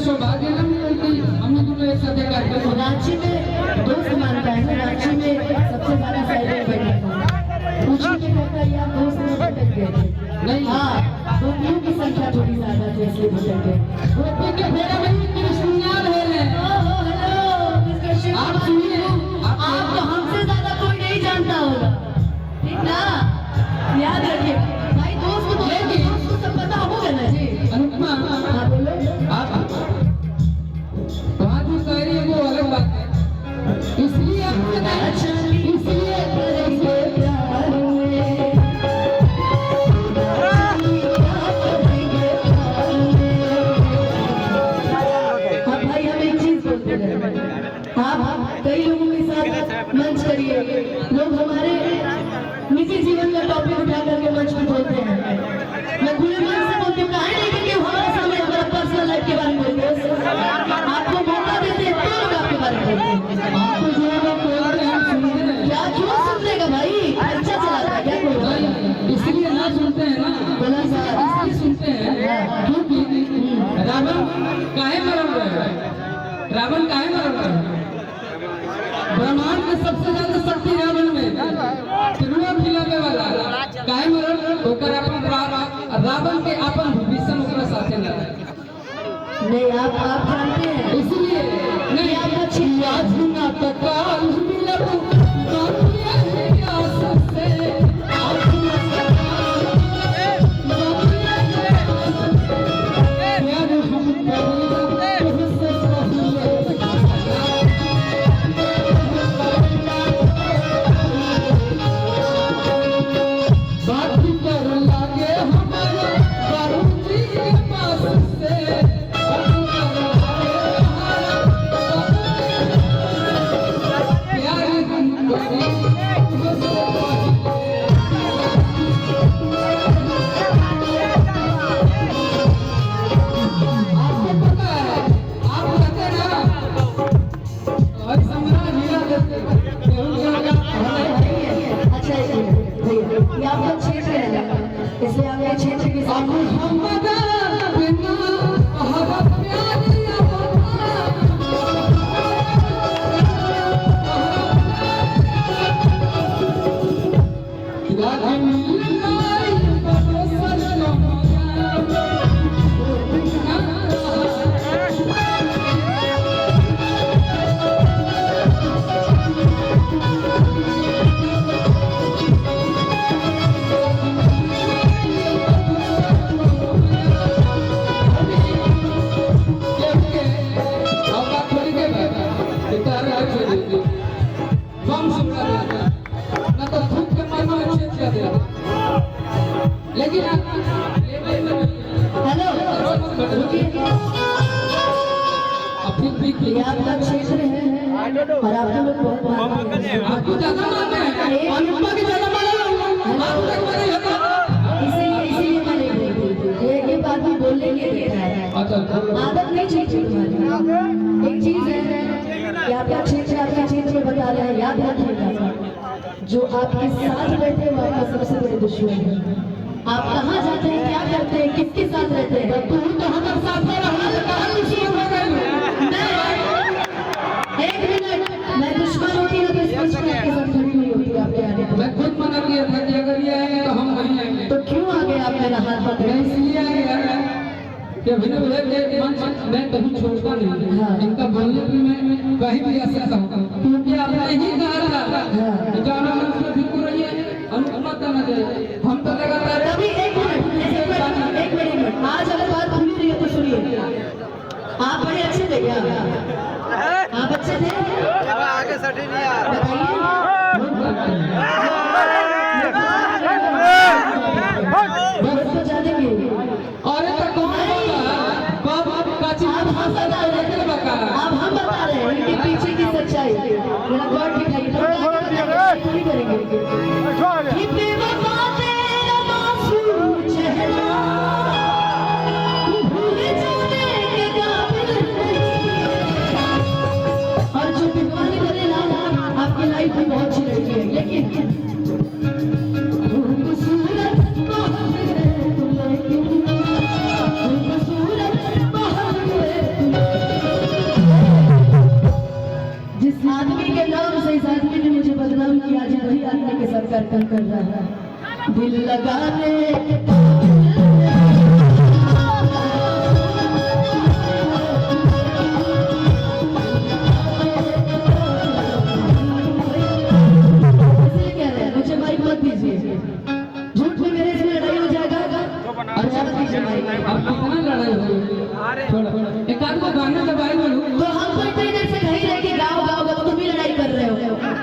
सौभाग्य ना मिलती हम दोनों एक साथ कार्यक्रम। रांची में दोस्त मानता है, रांची में सबसे ज्यादा साइलेंट बैठा था, पूछने के कहता है यार दोस्त में भटक गए नहीं। हाँ, गोपियों की संख्या थोड़ी ज्यादा थी इसलिए भटक गए। गोपी के फेरे में कृष्णलाल है। ओहो हेलो मिस्टर शिव, आप सुनिए, आपको हमसे ज्यादा कोई नहीं जानता होगा, ठीक ना? याद रखिए भाई, दोस्त को सब पता होगा ना जी। अनुपमा, हाँ बोलो। आप वहाँ जो कह रही है वो अलग बात है, इसलिए आपसे नहीं, इसलिए करेंगे प्यार में, अब भाई हम एक चीज बोलते हैं, आप कई लोगों के साथ मंच करिए, लोग हमारे निजी जीवन का टॉपिक उठा करके मंच पे बोलते हैं, मैं खुले मन से बोलती हूँ, कहा नहीं कि हमारे सामने हमारा पर्सनल लाइफ के बारे में बोलते हैं, आपको मौका देते हैं तो लोग आपके बारे में बोलते हैं। आपको जो लोग बोलते हैं हम सुनते हैं। क्या क्यों सुन लेगा भाई, अच्छा चलाता है क्या कोई भाई? इसलिए ना सुनते हैं ना, बोला सर, इसलिए सुनते हैं क्योंकि रावण काहे मरल रहे, रावण काहे मरल रहे, ब्रह्मांड में सबसे ज्यादा शक्ति रावण में, तिरुआ खिलावे वाला काहे मरल, ओकर अपन रावण के अपन विभीषण ओकरा साथे लड़ा। नहीं आप जानते हैं, इसलिए नहीं आपका छिया झुना तकाल मिलबू बातिया है आस से, प्यार हम करेगा तुझसे पहले, बात कर लागे हमारा बारूदी के पास से, प्यार हम करेगा तुझसे आपको पता है, आप कहते ना और सम्राट हीरा देते अच्छा ये आपका क्षेत्र है, इसलिए आप ये क्षेत्र के साथ मोहम्मद बिना हरा प्यार दिया लेकिन हेलो ये आपका क्षेत्र है और आप लोग बहुत मानते हैं, आपको ज्यादा मानते हैं, अनुपमा की ज्यादा इसीलिए मैं नहीं बोलती, ये बात भी बोलने के लिए है, आदत नहीं चाहिए तुम्हारी। एक चीज है कि आपका क्षेत्र में बता रहे हैं, याद रखिएगा जो आपके साथ बैठे हैं वो आपका सबसे बड़े दुश्मन है। आप कहाँ जाते हैं, क्या करते हैं, किसके साथ रहते हैं, तू तो हमारे साथ एक मिनट, मैं दुश्मन होती है तो इस मंच पे आपके साथ खड़ी नहीं होती आपके आने पर। मैं खुद मना किया था कि अगर ये आएंगे तो हम नहीं आएंगे, तो क्यों आगे आप मेरा हाथ पकड़े? मैं इसलिए आ गया कि अभिनव के मंच मैं कभी छोड़ता नहीं। हाँ। इनका बोलने पे मैं कहीं भी आ सकता हूँ, क्योंकि आपने ही कहा था कि जाना मंच में बिल्कुल रहिए, अनुपमा का न जाए, हम तो लगातार तभी एक मिनट, आज अगर बात खुली रही है तो सुनिए, आप बड़े अच्छे थे क्या? आप अच्छे थे? आगे सटी नहीं यार, बस तो जानेंगे। और अब हम बता रहे हैं इनके पीछे की सच्चाई, मेरा गॉड दिखाइए पूरी करेंगे। कितने वफा तेरा मासूम चेहरा, भूल जाने के काबिल नहीं, और जो बीमारी करे ना आपकी लाइफ में बहुत अच्छी रहती है, लेकिन खूबसूरत बहुत है। दिल लगाने के इसलिए कह रहे हैं मुझे माइक मत दीजिए, झूठ में मेरे इसमें लड़ाई हो जाएगा। अच्छा मत दीजिए माइक। अब कितना लड़ाई हुई? अरे छोड़